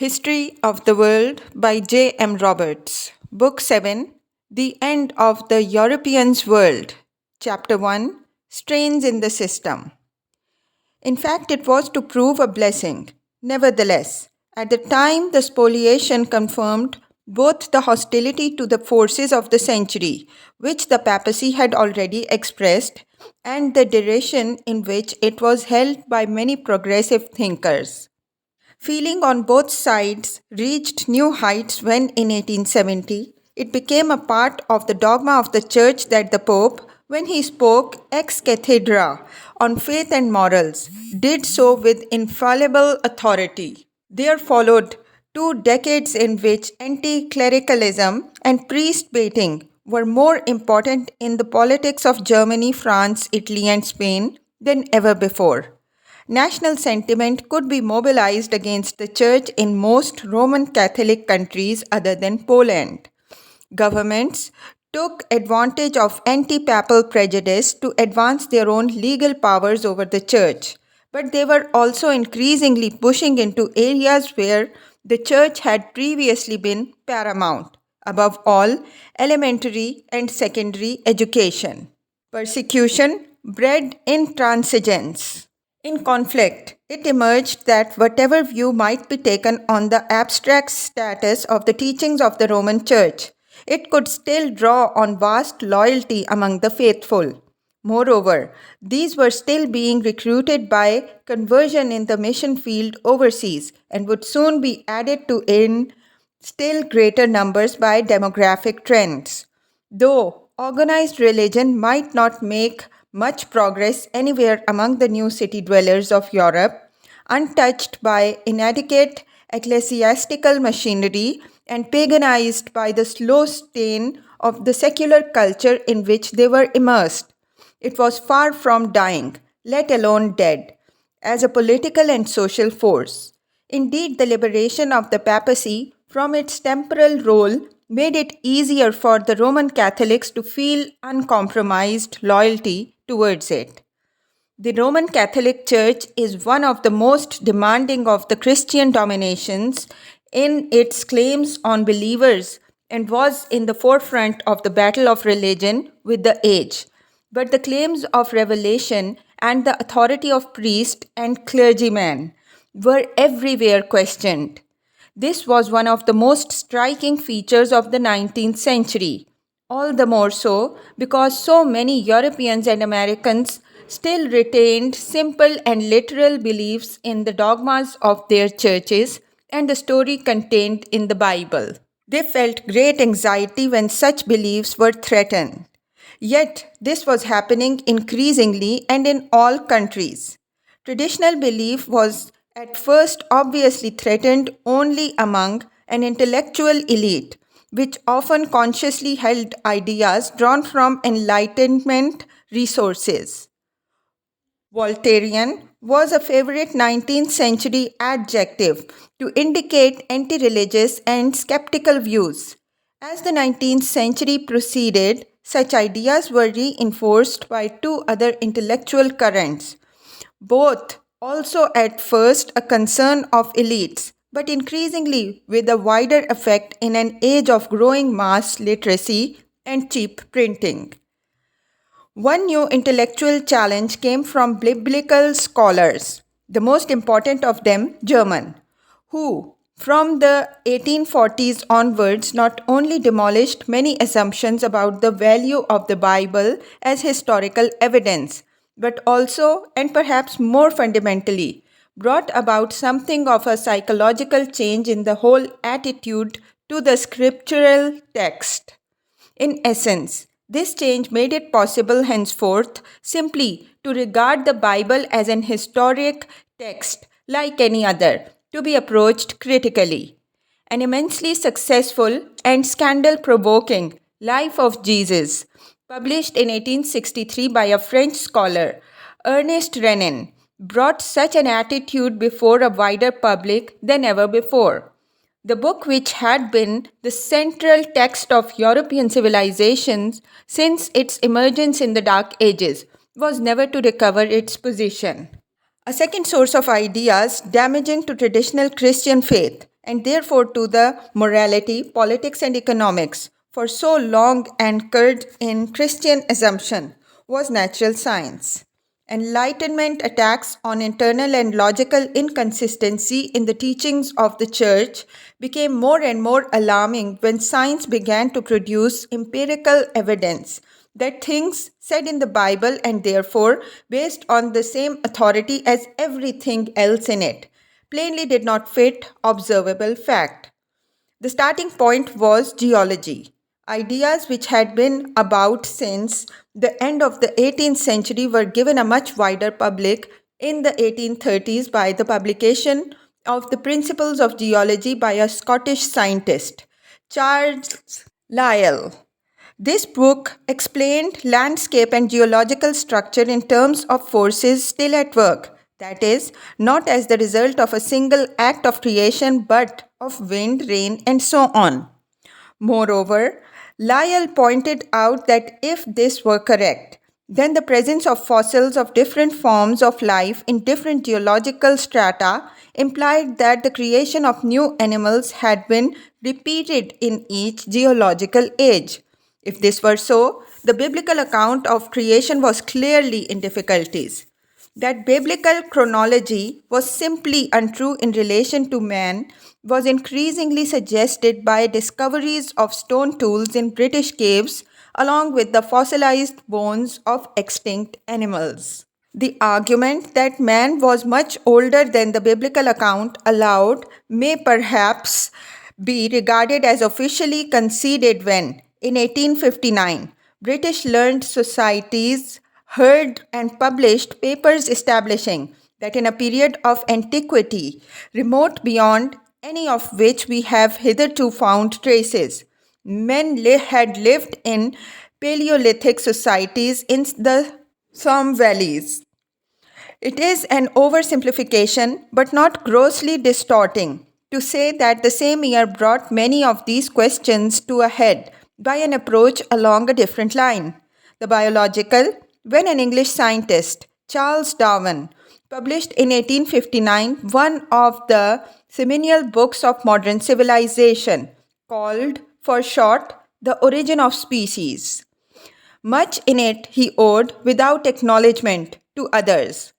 History of the World by J. M. Roberts. Book 7 The End of the Europeans' World. Chapter 1 Strains in the System. In fact, it was to prove a blessing. Nevertheless, at the time the spoliation confirmed both the hostility to the forces of the century, which the papacy had already expressed, and the derision in which it was held by many progressive thinkers. Feeling on both sides reached new heights when, in 1870, it became a part of the dogma of the Church that the Pope, when he spoke ex cathedra on faith and morals, did so with infallible authority. There followed 2 decades in which anti clericalism and priest baiting were more important in the politics of Germany, France, Italy, and Spain than ever before. National sentiment could be mobilized against the Church in most Roman Catholic countries other than Poland. Governments took advantage of anti papal prejudice to advance their own legal powers over the Church, but they were also increasingly pushing into areas where the Church had previously been paramount, above all, elementary and secondary education. Persecution bred intransigence. In conflict, it emerged that whatever view might be taken on the abstract status of the teachings of the Roman Church, it could still draw on vast loyalty among the faithful. Moreover, these were still being recruited by conversion in the mission field overseas and would soon be added to in still greater numbers by demographic trends. Though organized religion might not make much progress anywhere among the new city dwellers of Europe, untouched by inadequate ecclesiastical machinery and paganized by the slow stain of the secular culture in which they were immersed. It was far from dying, let alone dead, as a political and social force. Indeed, the liberation of the papacy from its temporal role made it easier for the Roman Catholics to feel uncompromised loyalty towards it. The Roman Catholic Church is one of the most demanding of the Christian dominations in its claims on believers and was in the forefront of the battle of religion with the age. But the claims of revelation and the authority of priest and clergyman were everywhere questioned. This was one of the most striking features of the 19th century, all the more so because so many Europeans and Americans still retained simple and literal beliefs in the dogmas of their churches and the story contained in the Bible. They felt great anxiety when such beliefs were threatened. Yet, this was happening increasingly and in all countries. Traditional belief was at first obviously threatened only among an intellectual elite, which often consciously held ideas drawn from Enlightenment resources. Voltairean was a favorite 19th century adjective to indicate anti religious and skeptical views. As the 19th century proceeded, such ideas were reinforced by 2 other intellectual currents, both also at first a concern of elites, but increasingly with a wider effect in an age of growing mass literacy and cheap printing. One new intellectual challenge came from biblical scholars, the most important of them German, who, from the 1840s onwards, not only demolished many assumptions about the value of the Bible as historical evidence, but also, and perhaps more fundamentally, brought about something of a psychological change in the whole attitude to the scriptural text. In essence, this change made it possible henceforth simply to regard the Bible as an historic text like any other, to be approached critically. An immensely successful and scandal provoking Life of Jesus, published in 1863 by a French scholar, Ernest Renan, brought such an attitude before a wider public than ever before. The book, which had been the central text of European civilizations since its emergence in the Dark Ages, was never to recover its position. A second source of ideas damaging to traditional Christian faith and therefore to the morality, politics, and economics, for so long anchored in Christian assumption, was natural science. Enlightenment attacks on internal and logical inconsistency in the teachings of the Church became more and more alarming when science began to produce empirical evidence that things said in the Bible and therefore based on the same authority as everything else in it plainly did not fit observable fact. The starting point was geology. Ideas which had been about since the end of the 18th century were given a much wider public in the 1830s by the publication of the Principles of Geology by a Scottish scientist, Charles Lyell. This book explained landscape and geological structure in terms of forces still at work, that is, not as the result of a single act of creation but of wind, rain, and so on. Moreover, Lyell pointed out that if this were correct, then the presence of fossils of different forms of life in different geological strata implied that the creation of new animals had been repeated in each geological age. If this were so, the biblical account of creation was clearly in difficulties. That biblical chronology was simply untrue in relation to man was increasingly suggested by discoveries of stone tools in British caves along with the fossilized bones of extinct animals. The argument that man was much older than the biblical account allowed may perhaps be regarded as officially conceded when, in 1859, British learned societies heard and published papers establishing that in a period of antiquity, remote beyond any of which we have hitherto found traces, had lived in Paleolithic societies in the Somme valleys. It is an oversimplification, but not grossly distorting, to say that the same year brought many of these questions to a head by an approach along a different line. The biological, when an English scientist, Charles Darwin, published in 1859 one of the seminal books of modern civilization, called, for short, The Origin of Species. Much in it he owed, without acknowledgement, to others.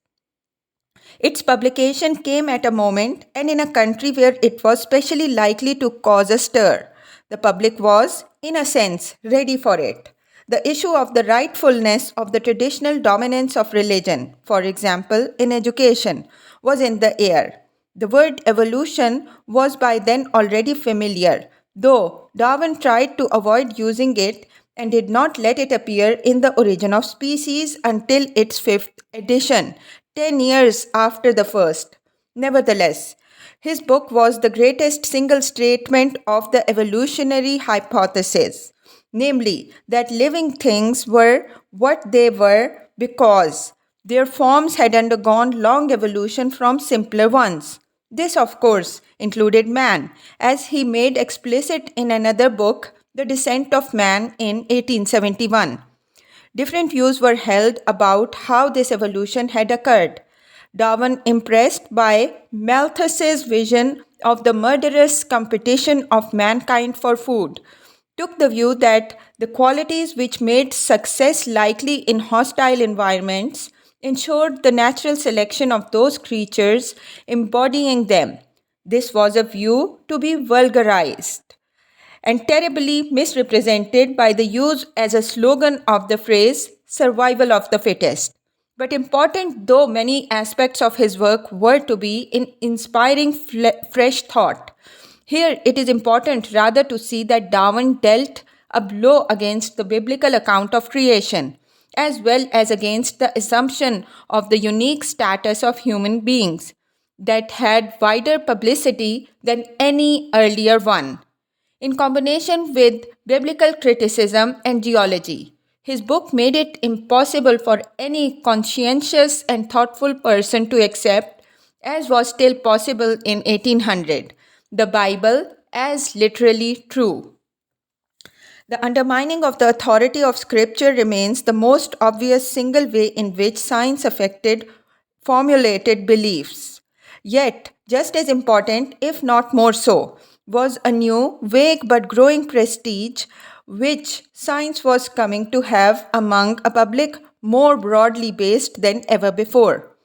Its publication came at a moment and in a country where it was specially likely to cause a stir. The public was, in a sense, ready for it. The issue of the rightfulness of the traditional dominance of religion, for example, in education, was in the air. The word evolution was by then already familiar, though Darwin tried to avoid using it and did not let it appear in The Origin of Species until its fifth edition, 10 years after the first. Nevertheless, his book was the greatest single statement of the evolutionary hypothesis, namely, that living things were what they were because their forms had undergone long evolution from simpler ones. This, of course, included man, as he made explicit in another book, The Descent of Man, in 1871. Different views were held about how this evolution had occurred. Darwin, impressed by Malthus's vision of the murderous competition of mankind for food, took the view that the qualities which made success likely in hostile environments ensured the natural selection of those creatures embodying them. This was a view to be vulgarized and terribly misrepresented by the use as a slogan of the phrase survival of the fittest. But important though many aspects of his work were to be in inspiring fresh thought, here it is important rather to see that Darwin dealt a blow against the biblical account of creation, as well as against the assumption of the unique status of human beings that had wider publicity than any earlier one. In combination with biblical criticism and geology, his book made it impossible for any conscientious and thoughtful person to accept, as was still possible in 1800, the Bible as literally true. The undermining of the authority of Scripture remains the most obvious single way in which science affected formulated beliefs. Yet, just as important, if not more so, was a new, vague but growing prestige which science was coming to have among a public more broadly based than ever before.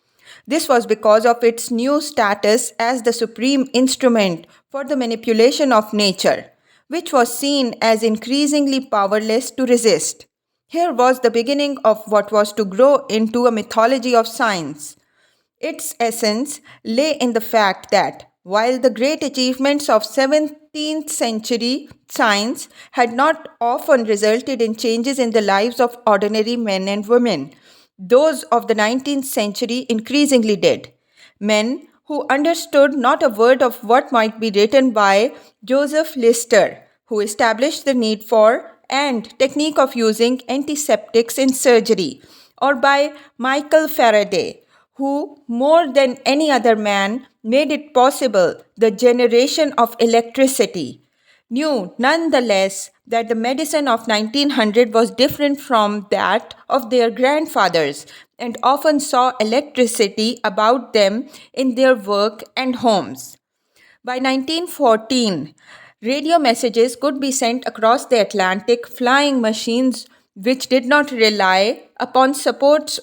This was because of its new status as the supreme instrument for the manipulation of nature, which was seen as increasingly powerless to resist. Here was the beginning of what was to grow into a mythology of science. Its essence lay in the fact that while the great achievements of 17th century science had not often resulted in changes in the lives of ordinary men and women, those of the 19th century increasingly did. Men who understood not a word of what might be written by Joseph Lister, who established the need for and technique of using antiseptics in surgery, or by Michael Faraday, who, more than any other man, made it possible the generation of electricity, knew nonetheless that the medicine of 1900 was different from that of their grandfathers and often saw electricity about them in their work and homes. By 1914, radio messages could be sent across the Atlantic flying machines which did not rely upon supports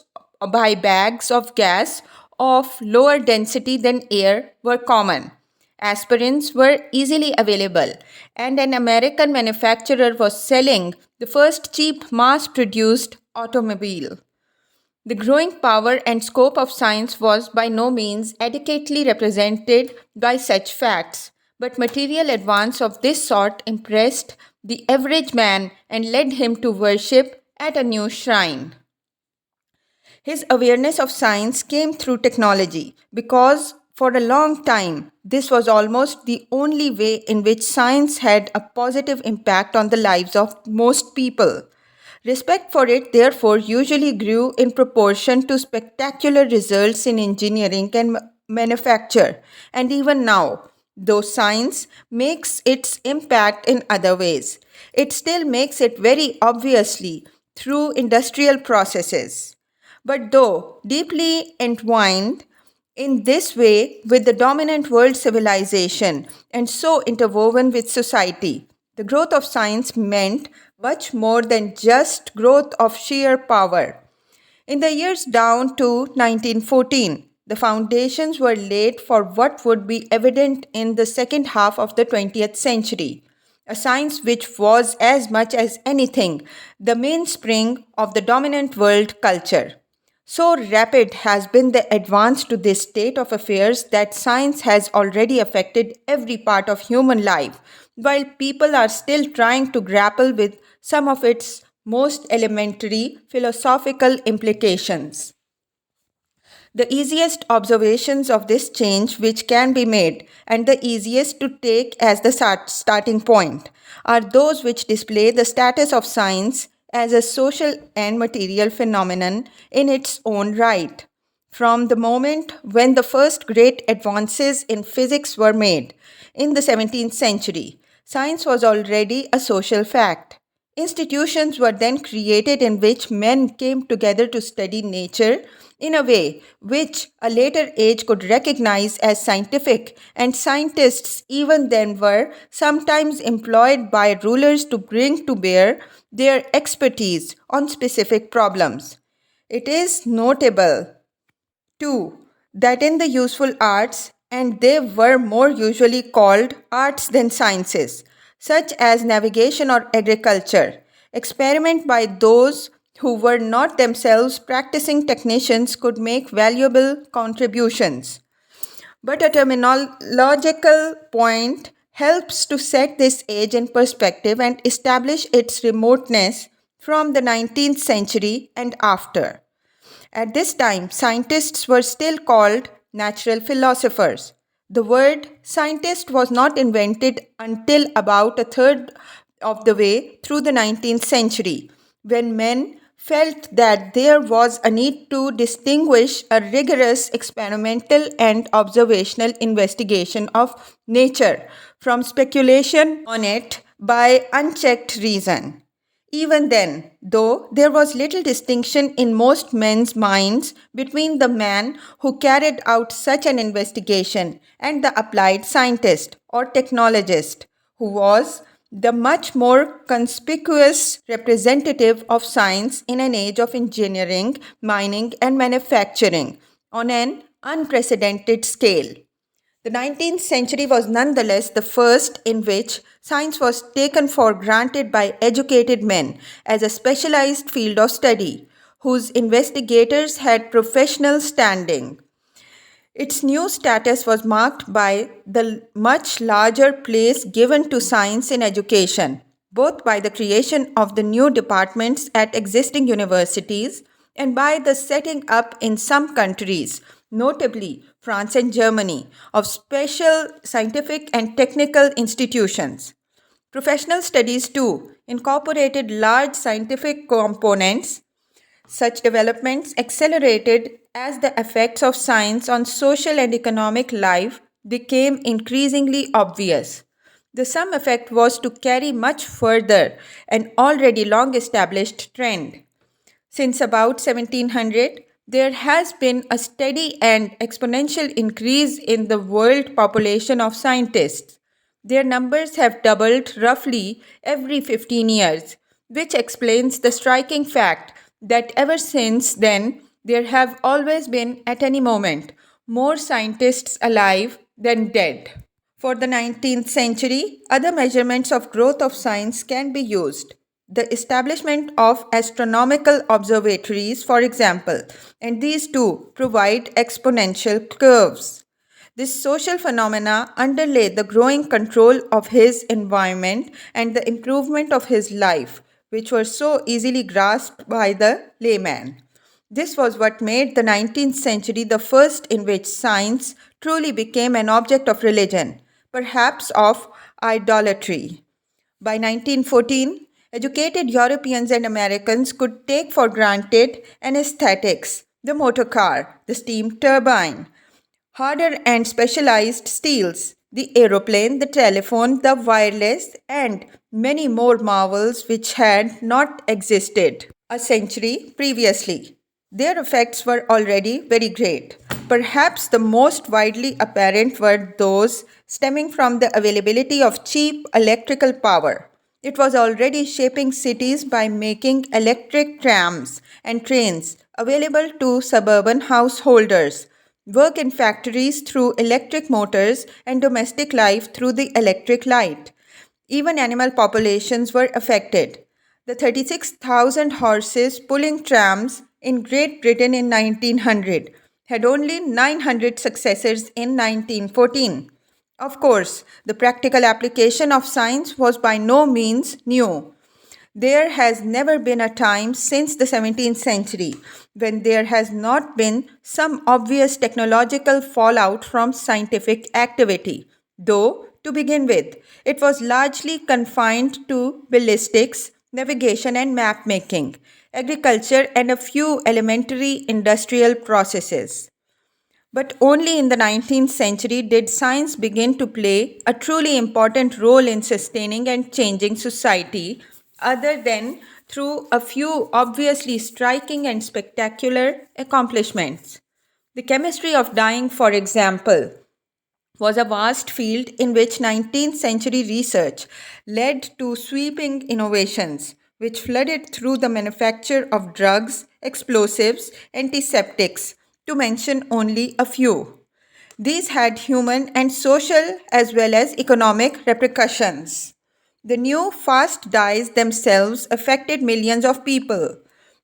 by bags of gas of lower density than air were common. Aspirins were easily available, and an American manufacturer was selling the first cheap mass produced automobile. The growing power and scope of science was by no means adequately represented by such facts, but material advance of this sort impressed the average man and led him to worship at a new shrine. His awareness of science came through technology because for a long time this was almost the only way in which science had a positive impact on the lives of most people. Respect for it, therefore, usually grew in proportion to spectacular results in engineering and manufacture. And even now, though science makes its impact in other ways, it still makes it very obviously through industrial processes. But though deeply entwined in this way with the dominant world civilization and so interwoven with society, the growth of science meant much more than just growth of sheer power. In the years down to 1914, the foundations were laid for what would be evident in the second half of the 20th century, a science which was as much as anything the mainspring of the dominant world culture. So rapid has been the advance to this state of affairs that science has already affected every part of human life, while people are still trying to grapple with some of its most elementary philosophical implications. The easiest observations of this change which can be made, and the easiest to take as the starting point, are those which display the status of science as a social and material phenomenon in its own right. From the moment when the first great advances in physics were made in the 17th century, science was already a social fact. Institutions were then created in which men came together to study nature in a way which a later age could recognize as scientific, and scientists even then were sometimes employed by rulers to bring to bear their expertise on specific problems. It is notable 2. That in the useful arts, and they were more usually called arts than sciences, such as navigation or agriculture, experiment by those who were not themselves practicing technicians could make valuable contributions. But a terminological point helps to set this age in perspective and establish its remoteness from the 19th century and after. At this time, scientists were still called natural philosophers. The word scientist was not invented until about a third of the way through the 19th century, when men felt that there was a need to distinguish a rigorous experimental and observational investigation of nature from speculation on it by unchecked reason. Even then, though, there was little distinction in most men's minds between the man who carried out such an investigation and the applied scientist or technologist, who was the much more conspicuous representative of science in an age of engineering, mining, and manufacturing on an unprecedented scale. The 19th century was nonetheless the first in which science was taken for granted by educated men as a specialized field of study, whose investigators had professional standing. Its new status was marked by the much larger place given to science in education, both by the creation of the new departments at existing universities and by the setting up in some countries, notably France and Germany, of special scientific and technical institutions. Professional studies, too, incorporated large scientific components. Such developments accelerated as the effects of science on social and economic life became increasingly obvious. The sum effect was to carry much further an already long established trend. Since about 1700, there has been a steady and exponential increase in the world population of scientists. Their numbers have doubled roughly every 15 years, which explains the striking fact that ever since then there have always been, at any moment, more scientists alive than dead. For the 19th century, other measurements of growth of science can be used. The establishment of astronomical observatories, for example, and these too provide exponential curves. This social phenomena underlay the growing control of his environment and the improvement of his life, which were so easily grasped by the layman. This was what made the 19th century the first in which science truly became an object of religion, perhaps of idolatry. By 1914, educated Europeans and Americans could take for granted an aesthetics, the motor car, the steam turbine, harder and specialized steels, the aeroplane, the telephone, the wireless, and many more marvels which had not existed a century previously. Their effects were already very great. Perhaps the most widely apparent were those stemming from the availability of cheap electrical power. It was already shaping cities by making electric trams and trains available to suburban householders, work in factories through electric motors, and domestic life through the electric light. Even animal populations were affected. The 36,000 horses pulling trams in Great Britain in 1900 had only 900 successors in 1914. Of course, the practical application of science was by no means new. There has never been a time since the 17th century when there has not been some obvious technological fallout from scientific activity, though, to begin with, it was largely confined to ballistics, navigation, and map making, agriculture, and a few elementary industrial processes. But only in the 19th century did science begin to play a truly important role in sustaining and changing society, other than through a few obviously striking and spectacular accomplishments. The chemistry of dyeing, for example, was a vast field in which 19th century research led to sweeping innovations which flooded through the manufacture of drugs, explosives, antiseptics, to mention only a few. These had human and social as well as economic repercussions. The new fast dyes themselves affected millions of people.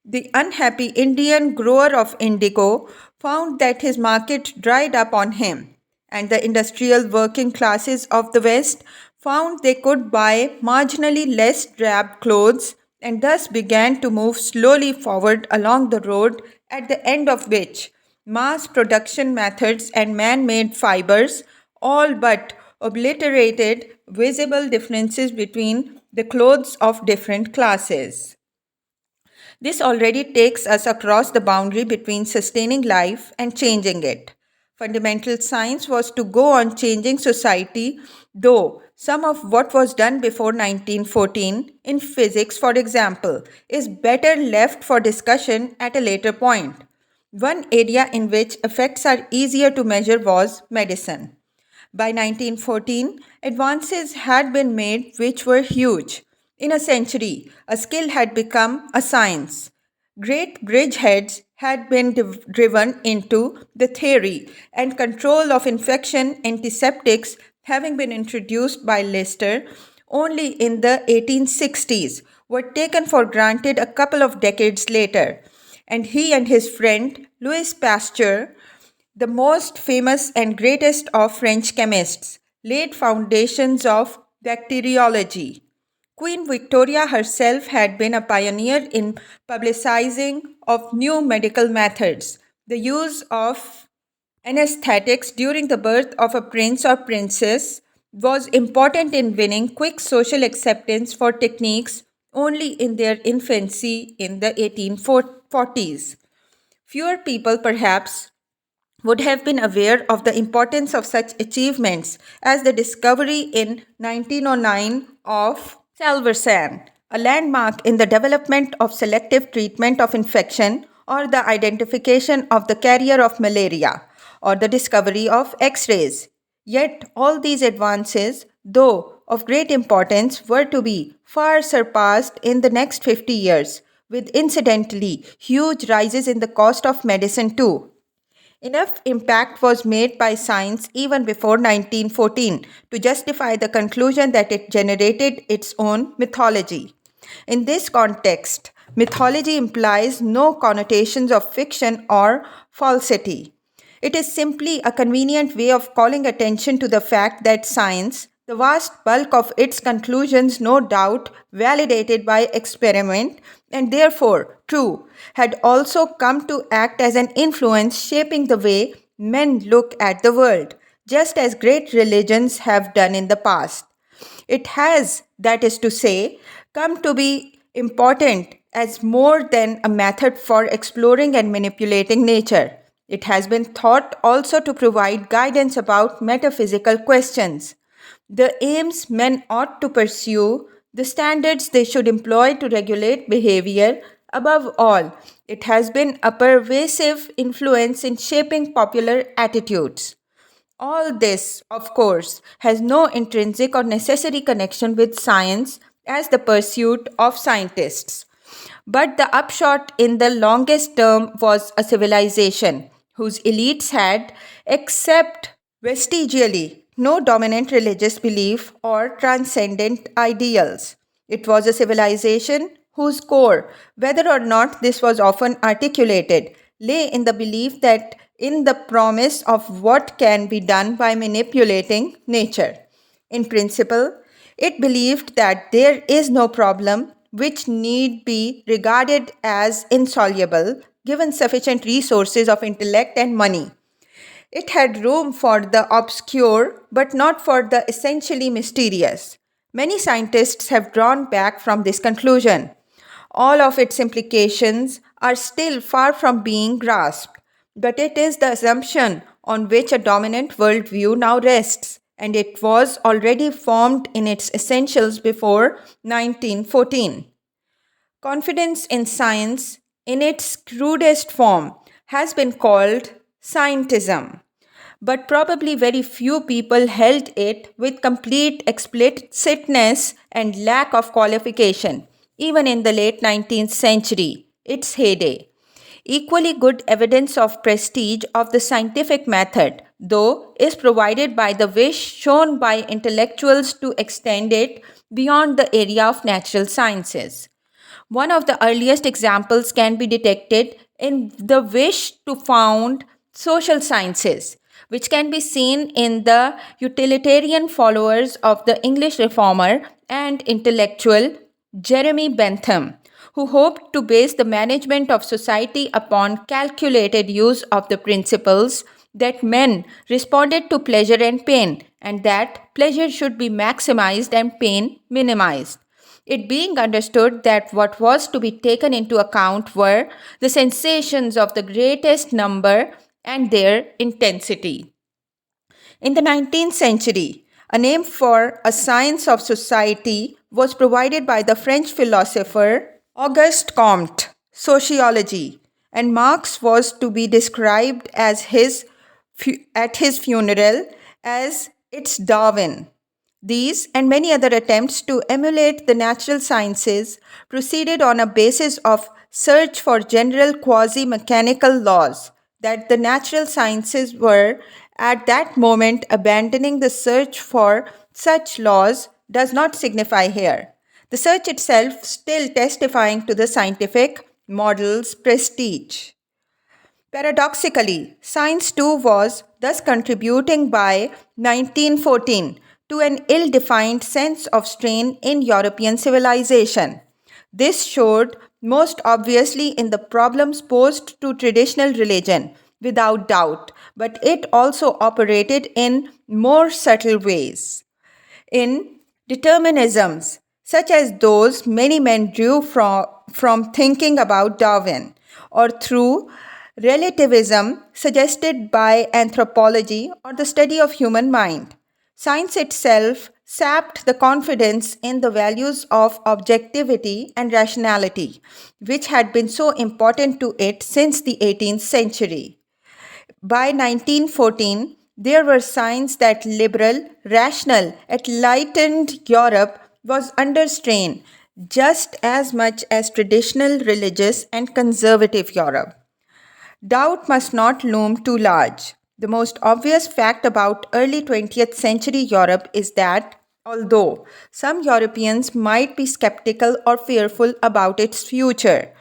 The unhappy Indian grower of indigo found that his market dried up on him, and the industrial working classes of the West found they could buy marginally less drab clothes and thus began to move slowly forward along the road at the end of which mass production methods and man made fibers all but obliterated visible differences between the clothes of different classes. This already takes us across the boundary between sustaining life and changing it. Fundamental science was to go on changing society Though some of what was done before 1914 in physics, for example, is better left for discussion at a later point. One area in which effects are easier to measure was medicine. By 1914, advances had been made which were huge. In a century, a skill had become a science. Great bridgeheads had been driven into the theory, and control of infection antiseptics having been introduced by Lister only in the 1860s were taken for granted a couple of decades later, and he and his friend Louis Pasteur, the most famous and greatest of French chemists, laid foundations of bacteriology. Queen Victoria herself had been a pioneer in publicizing of new medical methods. The use of anesthetics during the birth of a prince or princess was important in winning quick social acceptance for techniques only in their infancy in the 1840s. Fewer people, perhaps, would have been aware of the importance of such achievements as the discovery in 1909 of Salvarsan, a landmark in the development of selective treatment of infection, or the identification of the carrier of malaria, or the discovery of X rays. Yet, all these advances, though of great importance, were to be far surpassed in the next 50 years, with incidentally huge rises in the cost of medicine too. Enough impact was made by science even before 1914 to justify the conclusion that it generated its own mythology. In this context, mythology implies no connotations of fiction or falsity. It is simply a convenient way of calling attention to the fact that science, the vast bulk of its conclusions no doubt validated by experiment and therefore true, had also come to act as an influence shaping the way men look at the world, just as great religions have done in the past. It has, that is to say, come to be important as more than a method for exploring and manipulating nature. It has been thought also to provide guidance about metaphysical questions, the aims men ought to pursue, the standards they should employ to regulate behavior. Above all, it has been a pervasive influence in shaping popular attitudes. All this, of course, has no intrinsic or necessary connection with science as the pursuit of scientists. But the upshot in the longest term was a civilization whose elites had, except vestigially, no dominant religious belief or transcendent ideals. It was a civilization whose core, whether or not this was often articulated, lay in the belief that in the promise of what can be done by manipulating nature. In principle, it believed that there is no problem which need be regarded as insoluble given sufficient resources of intellect and money. It had room for the obscure, but not for the essentially mysterious. Many scientists have drawn back from this conclusion. All of its implications are still far from being grasped, but it is the assumption on which a dominant worldview now rests, and it was already formed in its essentials before 1914. Confidence in science, in its crudest form, has been called scientism, but probably very few people held it with complete explicitness and lack of qualification, even in the late 19th century, its heyday. Equally good evidence of prestige of the scientific method, though, is provided by the wish shown by intellectuals to extend it beyond the area of natural sciences. One of the earliest examples can be detected in the wish to found social sciences, which can be seen in the utilitarian followers of the English reformer and intellectual Jeremy Bentham, who hoped to base the management of society upon calculated use of the principles that men responded to pleasure and pain, and that pleasure should be maximized and pain minimized. It being understood that what was to be taken into account were the sensations of the greatest number and their intensity. In the 19th century, A name for a science of society was provided by the French philosopher Auguste Comte, sociology, and Marx was to be described as at his funeral as its Darwin. These and many other attempts to emulate the natural sciences proceeded on a basis of search for general quasi mechanical laws that the natural sciences were at that moment abandoning the search for such laws does not signify here. The search itself still testifying to the scientific model's prestige. Paradoxically, science too was thus contributing by 1914 to an ill defined sense of strain in European civilization. This showed most obviously in the problems posed to traditional religion, without doubt, but it also operated in more subtle ways. In determinisms, such as those many men drew from thinking about Darwin, or through relativism suggested by anthropology or the study of human mind. Science itself sapped the confidence in the values of objectivity and rationality, which had been so important to it since the 18th century. By 1914, there were signs that liberal, rational, enlightened Europe was under strain just as much as traditional religious and conservative Europe. Doubt must not loom too large. The most obvious fact about early 20th century Europe is that, although some Europeans might be skeptical or fearful about its future,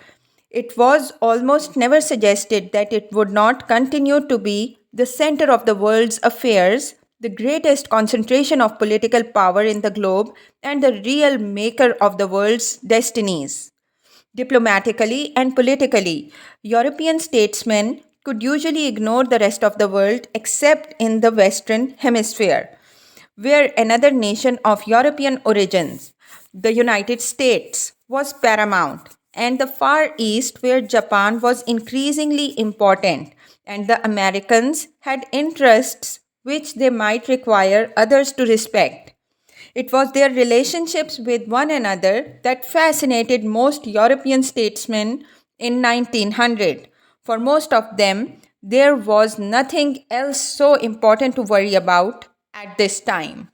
it was almost never suggested that it would not continue to be the center of the world's affairs, the greatest concentration of political power in the globe, and the real maker of the world's destinies. Diplomatically and politically, European statesmen could usually ignore the rest of the world except in the Western Hemisphere, where another nation of European origins, the United States, was paramount, and the Far East, where Japan was increasingly important, and the Americans had interests which they might require others to respect. It was their relationships with one another that fascinated most European statesmen in 1900. For most of them, there was nothing else so important to worry about at this time.